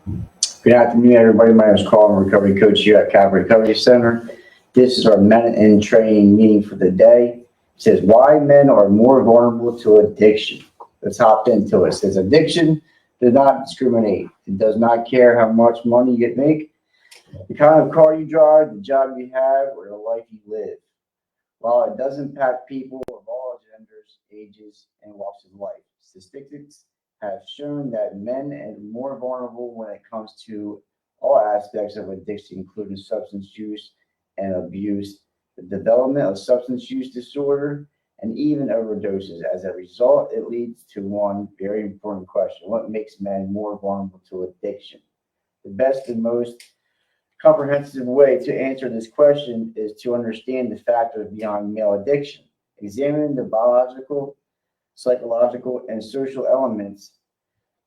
Good afternoon, everybody. My name is Carl. I'm a recovery coach here at Calvary Recovery Center. This is our men in training meeting for the day. It says why men are more vulnerable to addiction. Let's hop into it. It says addiction does not discriminate. It does not care how much money you make, the kind of car you drive, the job you have, or the life you live. While it does impact people of all genders, ages, and walks of life, statistics have shown that men are more vulnerable when it comes to all aspects of addiction, including substance use and abuse, the development of substance use disorder, and even overdoses. As a result, it leads to one very important question: what makes men more vulnerable to addiction? The best and most comprehensive way to answer this question is to understand the factors behind male addiction, examining the biological, psychological, and social elements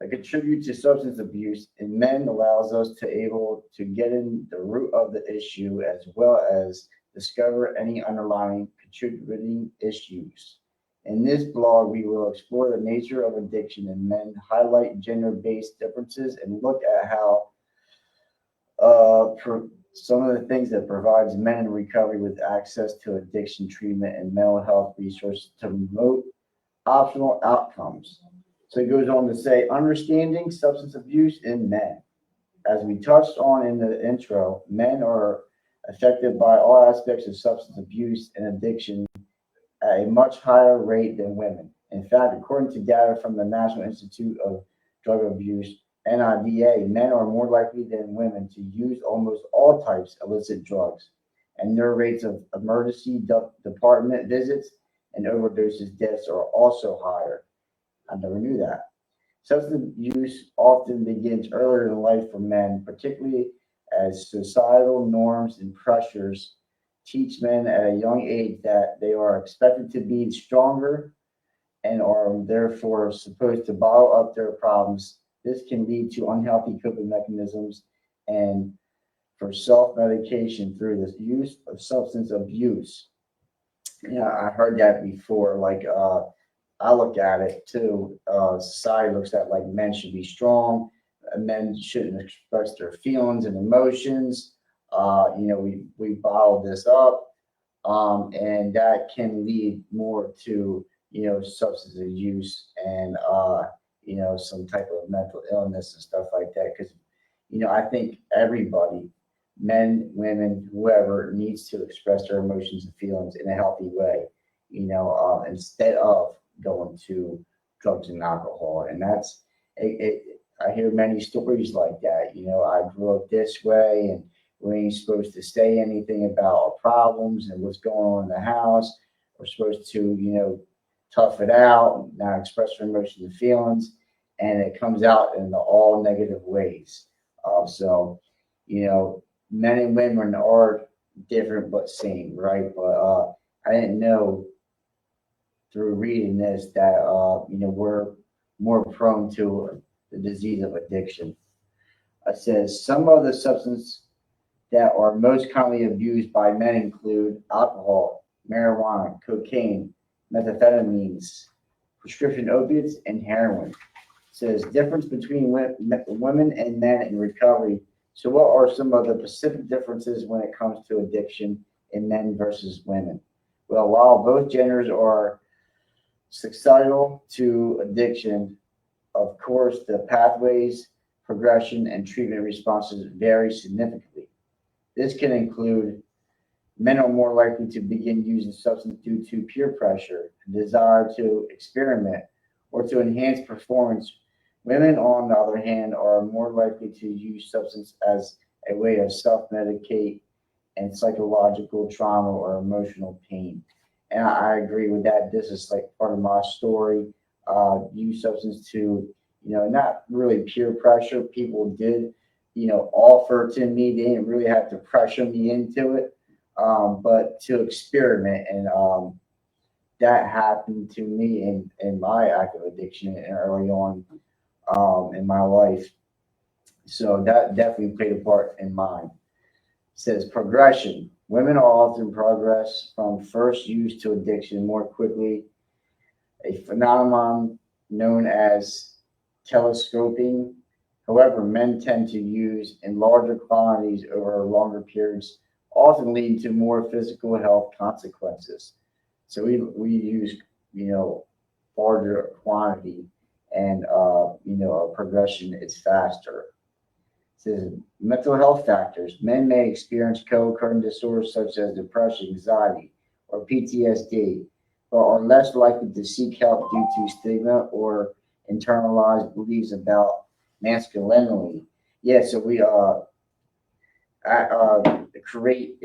that contribute to substance abuse in men allows us to able to get in the root of the issue as well as discover any underlying contributing issues. In this blog, we will explore the nature of addiction in men, highlight gender-based differences, and look at how for some of the things that provides men in recovery with access to addiction treatment and mental health resources to promote optimal outcomes. So he goes on to say, understanding substance abuse in men. As we touched on in the intro, men are affected by all aspects of substance abuse and addiction at a much higher rate than women. In fact, according to data from the National Institute of Drug Abuse, NIDA, men are more likely than women to use almost all types of illicit drugs, and their rates of emergency department visits and overdoses deaths are also higher. I never knew that. Substance use often begins earlier in life for men, particularly as societal norms and pressures teach men at a young age that they are expected to be stronger and are therefore supposed to bottle up their problems. This can lead to unhealthy coping mechanisms and for self-medication through the use of substance abuse. Yeah, I heard that before. I look at it too. Society looks at like men should be strong, men shouldn't express their feelings and emotions. We bottle this up, and that can lead more to substance abuse and some type of mental illness and stuff like that. Because I think everybody, men, women, whoever, needs to express their emotions and feelings in a healthy way. Instead of going to drugs and alcohol, and that's it. I hear many stories like that. I grew up this way, and we ain't supposed to say anything about our problems and what's going on in the house. We're supposed to, tough it out, not express our emotions and feelings, and it comes out in the all negative ways. So, men and women are different but same, right? But I didn't know through reading this that we're more prone to the disease of addiction. It says some of the substances that are most commonly abused by men include alcohol, marijuana, cocaine, methamphetamines, prescription opiates, and heroin. It says difference between women and men in recovery. So, what are some of the specific differences when it comes to addiction in men versus women? Well, while both genders are susceptible to addiction, of course, the pathways, progression, and treatment responses vary significantly. This can include men are more likely to begin using substance due to peer pressure, a desire to experiment, or to enhance performance. Women, on the other hand, are more likely to use substance as a way of self-medicate and psychological trauma or emotional pain. And I agree with that. This is like part of my story. Use substance to, not really peer pressure. People did, offer to me. They didn't really have to pressure me into it, but to experiment. And that happened to me in my active addiction early on in my life. So that definitely played a part in mine. It says progression. Women are often progress from first use to addiction more quickly, a phenomenon known as telescoping However, men tend to use in larger quantities over longer periods, often leading to more physical health consequences. So we use, you know, larger quantity, and our progression is faster. Says mental health factors. Men may experience co-occurring disorders such as depression, anxiety, or PTSD, but are less likely to seek help due to stigma or internalized beliefs about masculinity. Yeah, so we create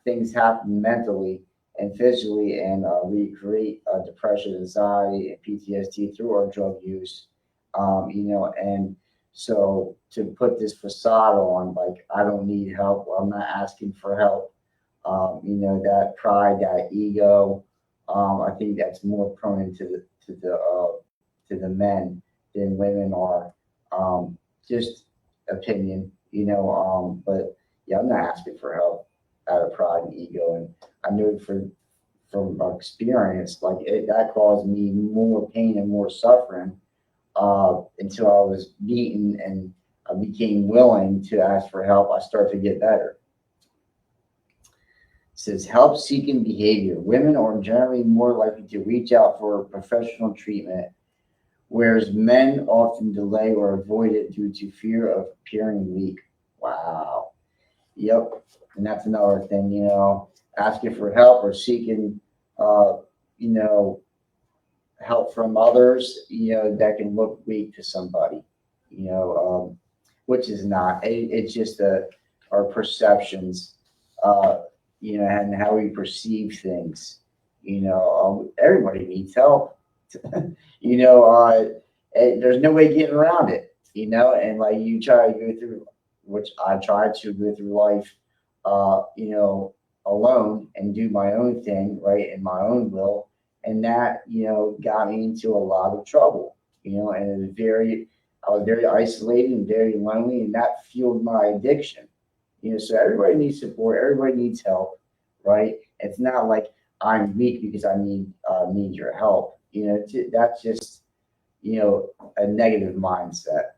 things happen mentally and physically, and we create depression, anxiety, and PTSD through our drug use. And so to put this facade on, like I don't need help, or I'm not asking for help, that pride, that ego, I think that's more prone to the men than women are. Just opinion, but yeah, I'm not asking for help out of pride and ego, and I know from experience, like that caused me more pain and more suffering until I was beaten and I became willing to ask for help. I started to get better. It says help seeking behavior. Women are generally more likely to reach out for professional treatment, whereas men often delay or avoid it due to fear of appearing weak. Wow. Yep. And that's another thing, asking for help or seeking, uh, you know, help from others, that can look weak to somebody, which is not. It's just our perceptions, uh, and how we perceive things. Everybody needs help. you know, uh, there's no way getting around it, and like you try to go through, which I try to go through life, alone and do my own thing, right, in my own will. And that, got me into a lot of trouble, and I was very isolated and very lonely, and that fueled my addiction. So everybody needs support, everybody needs help, right? It's not like I'm weak because I need your help. That's just a negative mindset.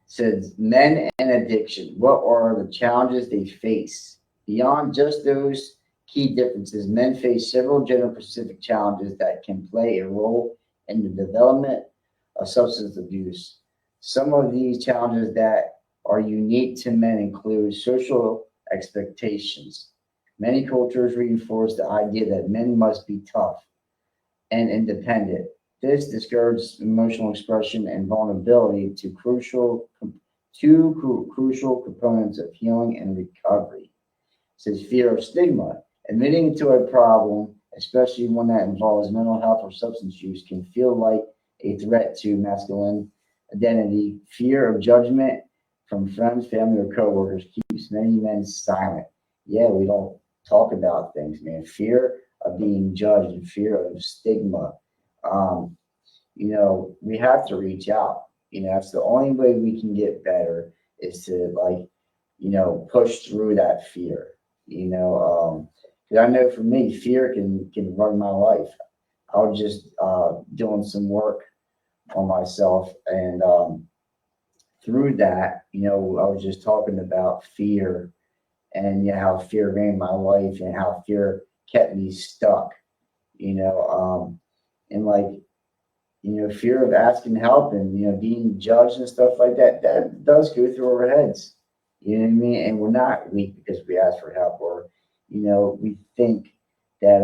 Says men and addiction. What are the challenges they face? Beyond just those key differences, men face several gender specific challenges that can play a role in the development of substance abuse. Some of these challenges that are unique to men include social expectations. Many cultures reinforce the idea that men must be tough and independent. This discourages emotional expression and vulnerability to crucial components of healing and recovery. It says fear of stigma. Admitting to a problem, especially one that involves mental health or substance use, can feel like a threat to masculine identity. Fear of judgment from friends, family, or coworkers keeps many men silent. Yeah, we don't talk about things, man. Fear of being judged and fear of stigma. Um, we have to reach out. That's the only way we can get better is to like, push through that fear. 'Cause I know for me, fear can run my life. I was just doing some work on myself, and through that, I was just talking about fear and how fear ran my life and how fear kept me stuck. And like fear of asking help and being judged and stuff like that. That does go through our heads. You know what I mean? And we're not weak because we ask for help, or we think that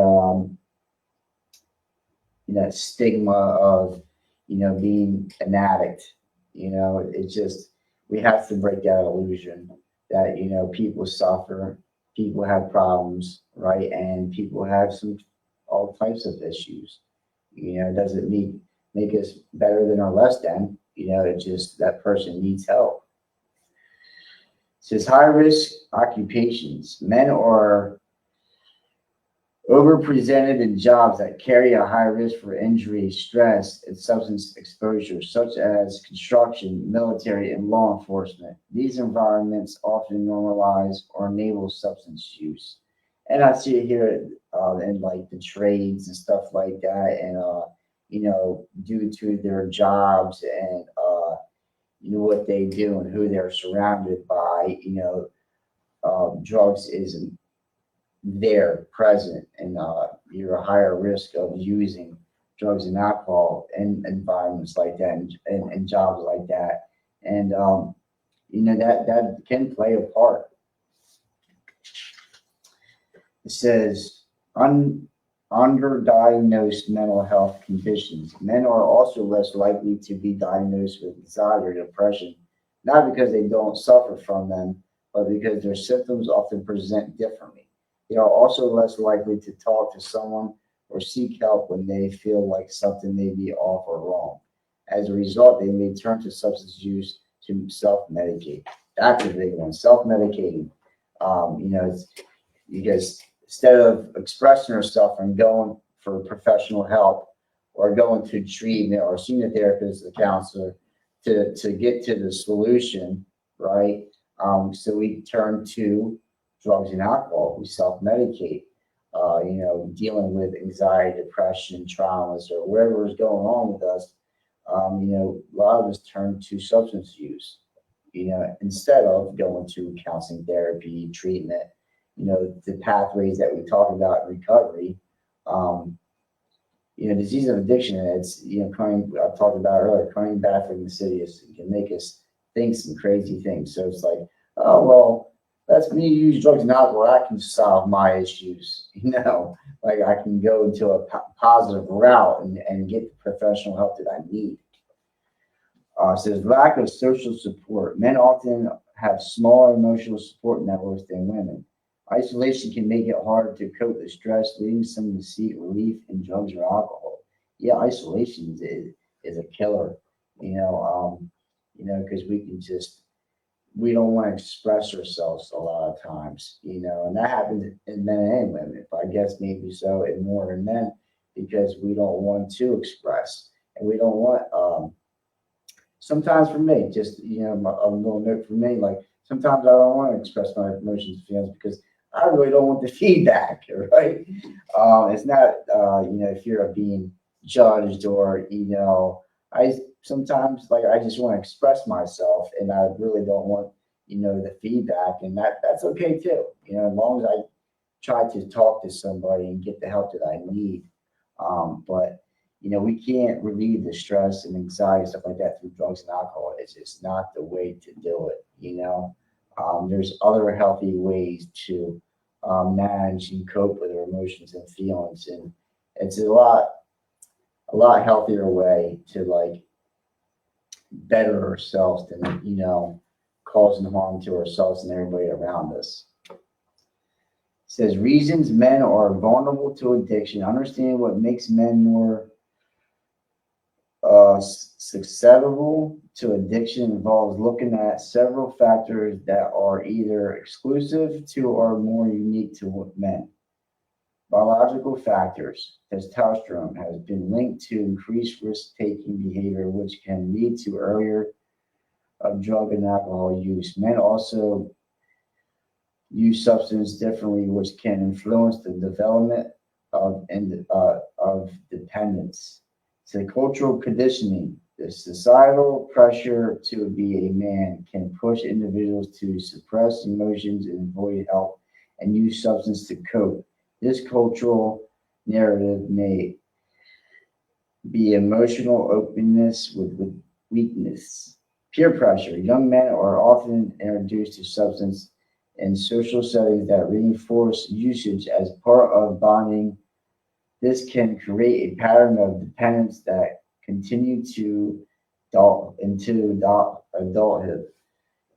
that stigma of being an addict. It's just we have to break that illusion that people suffer, people have problems, right, and people have some all types of issues. It doesn't make us better than or less than. It's just that person needs help. It says high risk occupations. Men are overrepresented in jobs that carry a high risk for injury, stress, and substance exposure, such as construction, military, and law enforcement. These environments often normalize or enable substance use. And I see it here in like the trades and stuff like that, and due to their jobs and what they do and who they're surrounded by, drugs isn't there present, and you're a higher risk of using drugs and alcohol in environments like that, and jobs like that, and that can play a part. It says underdiagnosed mental health conditions. Men are also less likely to be diagnosed with anxiety or depression, not because they don't suffer from them, but because their symptoms often present differently. They are also less likely to talk to someone or seek help when they feel like something may be off or wrong. As a result, they may turn to substance use to self medicate. That's a big one, self medicating. It's because instead of expressing herself and going for professional help or going to treatment or seeing a therapist, a counselor to get to the solution, right? So we turn to drugs and alcohol. We self-medicate, dealing with anxiety, depression, traumas, or whatever is going on with us. A lot of us turn to substance use, instead of going to counseling, therapy, treatment, the pathways that we talk about in recovery. Um, disease of addiction, it's, coming, I talked about earlier, coming back from the city can make us think some crazy things. So it's like, oh, well, that's me use drugs and alcohol. I can solve my issues, like I can go into a positive route and get the professional help that I need. Says lack of social support. Men often have smaller emotional support networks than women. Isolation can make it harder to cope with stress, leading some to seek relief in drugs or alcohol. Yeah, isolation is a killer, because we don't want to express ourselves a lot of times, and that happens in men and women, but I guess maybe so in more in men because we don't want to express and we don't want, sometimes for me, just, I'm going to note for me, like sometimes I don't want to express my emotions and feelings because I really don't want the feedback, right? It's not, fear of being judged or, I sometimes like I just want to express myself and I really don't want, the feedback, and that's okay too. As long as I try to talk to somebody and get the help that I need. But we can't relieve the stress and anxiety stuff like that through drugs and alcohol. It's just not the way to do it. There's other healthy ways to manage and cope with our emotions and feelings, and it's a lot healthier way to like better ourselves than causing harm to ourselves and everybody around us. It says reasons men are vulnerable to addiction. Understand what makes men more susceptible to addiction involves looking at several factors that are either exclusive to or more unique to men. Biological factors. Testosterone has been linked to increased risk-taking behavior, which can lead to earlier drug and alcohol use. Men also use substance differently, which can influence the development of dependence. So cultural conditioning, the societal pressure to be a man can push individuals to suppress emotions and avoid help and use substance to cope. This cultural narrative may be emotional openness with weakness. Peer pressure. Young men are often introduced to substance in social settings that reinforce usage as part of bonding. This can create a pattern of dependence that continue to adulthood.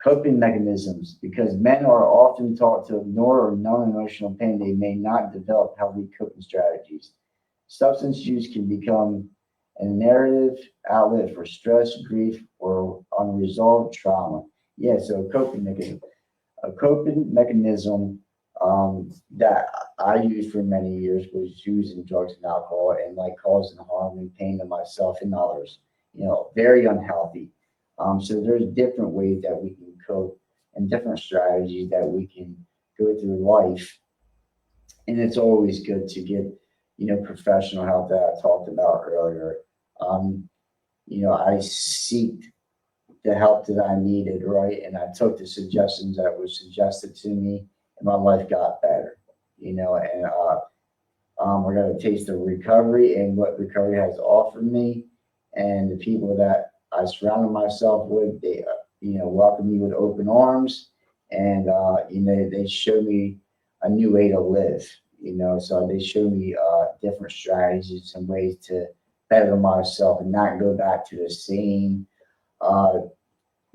Coping mechanisms. Because men are often taught to ignore or numb emotional pain, they may not develop healthy coping strategies. Substance use can become a narrative outlet for stress, grief, or unresolved trauma. Yeah, so a coping mechanism that I used for many years was using drugs and alcohol and like causing harm and pain to myself and others. Very unhealthy. So there's different ways that we can cope and different strategies that we can go through life, and it's always good to get professional help that I talked about earlier. I seek the help that I needed, right? And I took the suggestions that were suggested to me, and my life got better, and we're going to taste the recovery and what recovery has offered me, and the people that I surrounded myself with. They, welcomed me with open arms, and they showed me a new way to live. So they showed me different strategies and ways to better myself and not go back to uh,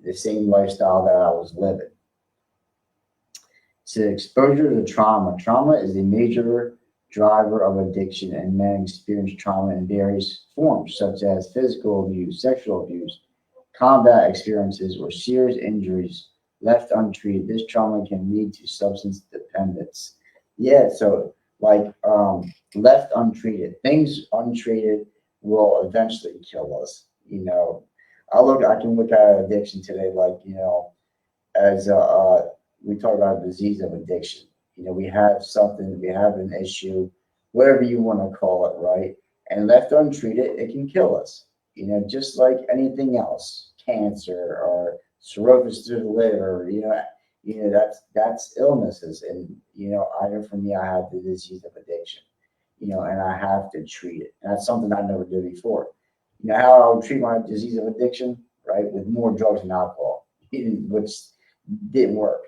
the same lifestyle that I was living. So exposure to trauma. Trauma is a major driver of addiction, and men experience trauma in various forms, such as physical abuse, sexual abuse, combat experiences, or serious injuries. Left untreated, this trauma can lead to substance dependence. Yeah, so like left untreated, things untreated will eventually kill us. I can look at addiction today like as we talk about disease of addiction. We have something, we have an issue, whatever you want to call it, right? And left untreated, it can kill us. Just like anything else, cancer or cirrhosis through the liver. That's illnesses. And I know for me, I have the disease of addiction. And I have to treat it. And that's something I never did before. How I would treat my disease of addiction, right? With more drugs and alcohol, which didn't work.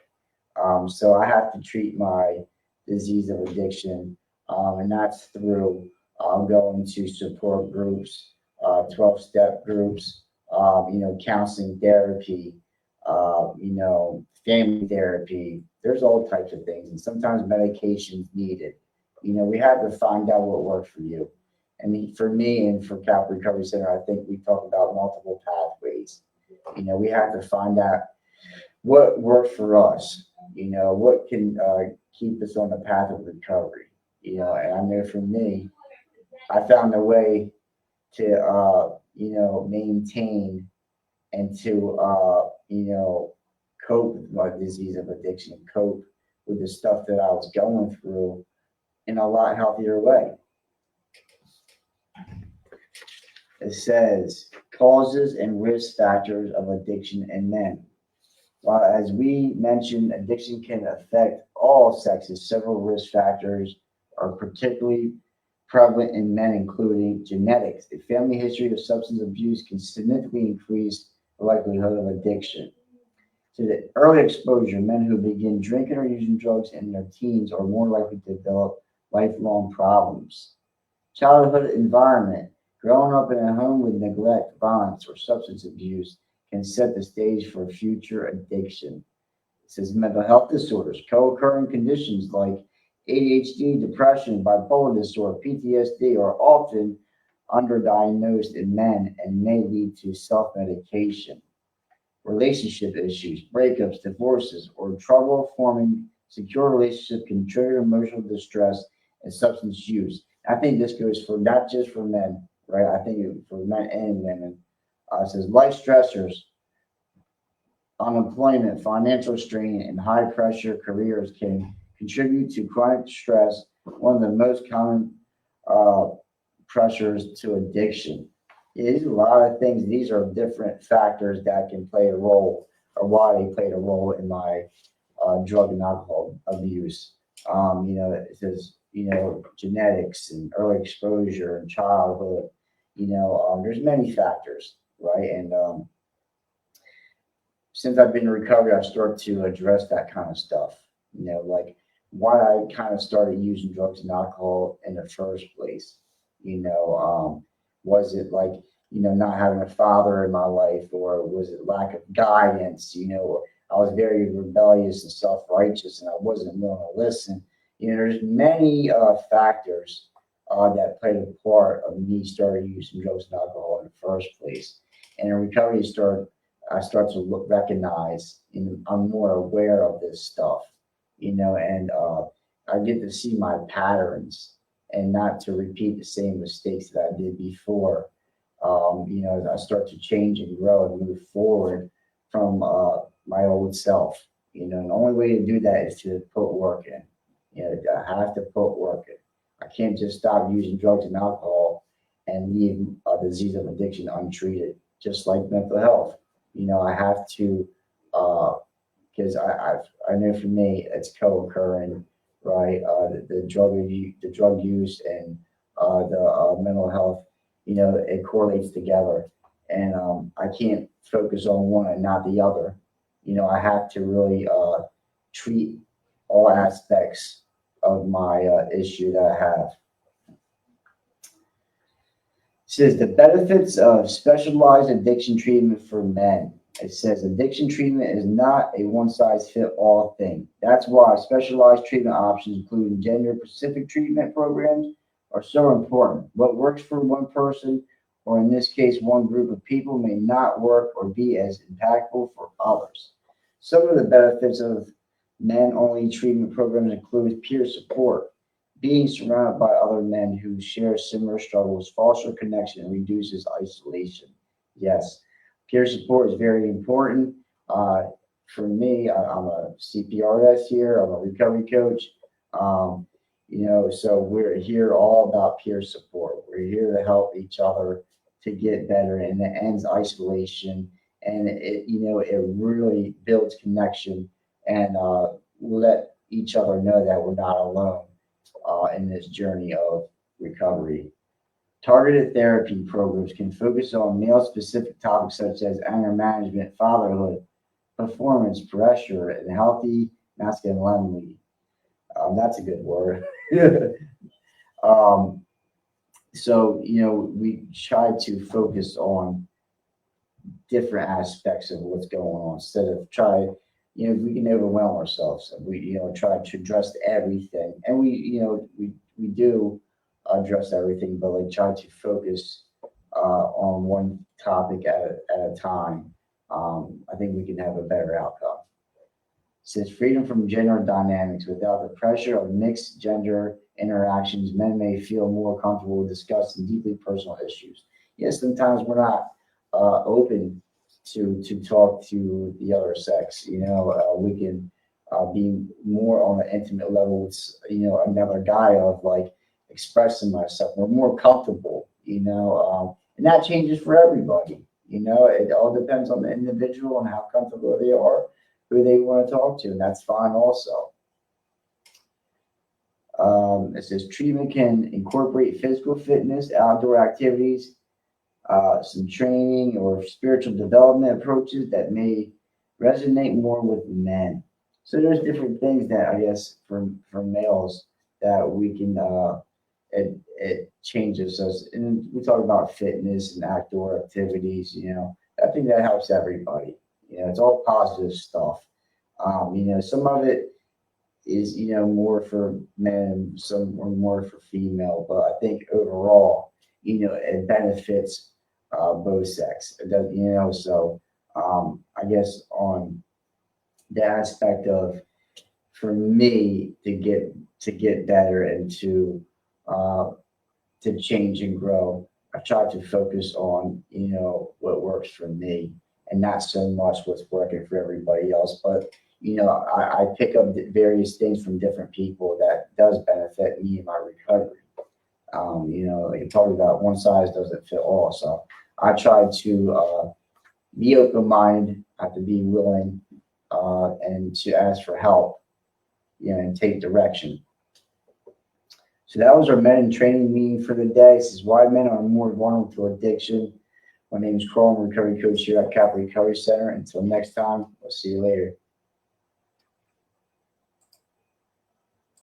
So I have to treat my disease of addiction, and that's through going to support groups, 12-step groups, counseling therapy, family therapy. There's all types of things, and sometimes medication's needed. We have to find out what works for you. And for me and for Cap Recovery Center, I think we talk about multiple pathways. We have to find out what works for us, what can keep us on the path of recovery, and I know for me, I found a way to, maintain and to, cope with my disease of addiction, cope with the stuff that I was going through in a lot healthier way. It says causes and risk factors of addiction in men. While, as we mentioned, addiction can affect all sexes, several risk factors are particularly prevalent in men, including genetics. A family history of substance abuse can significantly increase the likelihood of addiction. To the early exposure, men who begin drinking or using drugs in their teens are more likely to develop lifelong problems. Childhood environment. Growing up in a home with neglect, violence, or substance abuse can set the stage for future addiction. It says mental health disorders, co-occurring conditions like ADHD, depression, bipolar disorder, PTSD are often underdiagnosed in men and may lead to self-medication. Relationship issues, breakups, divorces, or trouble forming secure relationship can trigger emotional distress and substance use. I think this goes for not just for men, right? I think for men and women. It says life stressors, unemployment, financial strain, and high pressure careers can contribute to chronic stress, one of the most common uh, pressures to addiction. There's a lot of things. These are different factors that can play a role, or why they played a role in my drug and alcohol abuse. It says, genetics and early exposure and childhood. There's many factors, right? And since I've been in recovery, I've started to address that kind of stuff. Like why I kind of started using drugs and alcohol in the first place. Was it like, not having a father in my life, or was it lack of guidance? I was very rebellious and self-righteous, and I wasn't willing to listen. There's many factors that played a part of me starting using drugs and alcohol in the first place. And in recovery, I start to recognize, and I'm more aware of this stuff, and I get to see my patterns and not to repeat the same mistakes that I did before. As I start to change and grow and move forward from my old self. And the only way to do that is to put work in. I have to put work in. I can't just stop using drugs and alcohol and leave a disease of addiction untreated, just like mental health. I have to, because I know for me it's co-occurring, right? The drug use and the mental health, it correlates together, and I can't focus on one and not the other. I have to really treat all aspects of my issue that I have. It says the benefits of specialized addiction treatment for men. It says addiction treatment is not a one size fit all thing. That's why specialized treatment options, including gender specific treatment programs, are so important. What works for one person, or in this case, one group of people, may not work or be as impactful for others. Some of the benefits of men only treatment programs include peer support. Being surrounded by other men who share similar struggles fosters connection and reduces isolation. Yes, peer support is very important. For me, I'm a CPRS here. I'm a recovery coach. Um, so we're here all about peer support. We're here to help each other to get better, and it ends isolation, and it really builds connection, and let each other know that we're not alone in this journey of recovery. Targeted therapy programs can focus on male specific topics such as anger management, fatherhood, performance, pressure, and healthy masculinity. That's a good word. um, we try to focus on different aspects of what's going on instead of we can overwhelm ourselves. We, try to address everything, and we do address everything, but like try to focus on one topic at a time. I think we can have a better outcome. It says freedom from gender dynamics. Without the pressure of mixed gender interactions, men may feel more comfortable discussing deeply personal issues. Yes, sometimes we're not open to talk to the other sex. We can be more on an intimate level with another guy of like expressing myself. We're more comfortable, and that changes for everybody. It all depends on the individual and how comfortable they are, who they want to talk to, and that's fine also. It says treatment can incorporate physical fitness, outdoor activities, some training or spiritual development approaches that may resonate more with men. So there's different things that I guess for males that we can it changes us. And we talk about fitness and outdoor activities. I think that helps everybody. It's all positive stuff. Some of it is more for men, some are more for female, but I think overall, it benefits both sex. It does, so I guess on the aspect of for me to get better and uh, to change and grow, I try to focus on what works for me and not so much what's working for everybody else. But I pick up various things from different people that does benefit me in my recovery. Like you talked about, one size doesn't fit all. So I try to be open minded, have to be willing, and to ask for help, and take direction. So that was our men in training meeting for the day. This is why men are more vulnerable to addiction. My name is Carl, I'm a recovery coach here at Capital Recovery Center. Until next time, we'll see you later.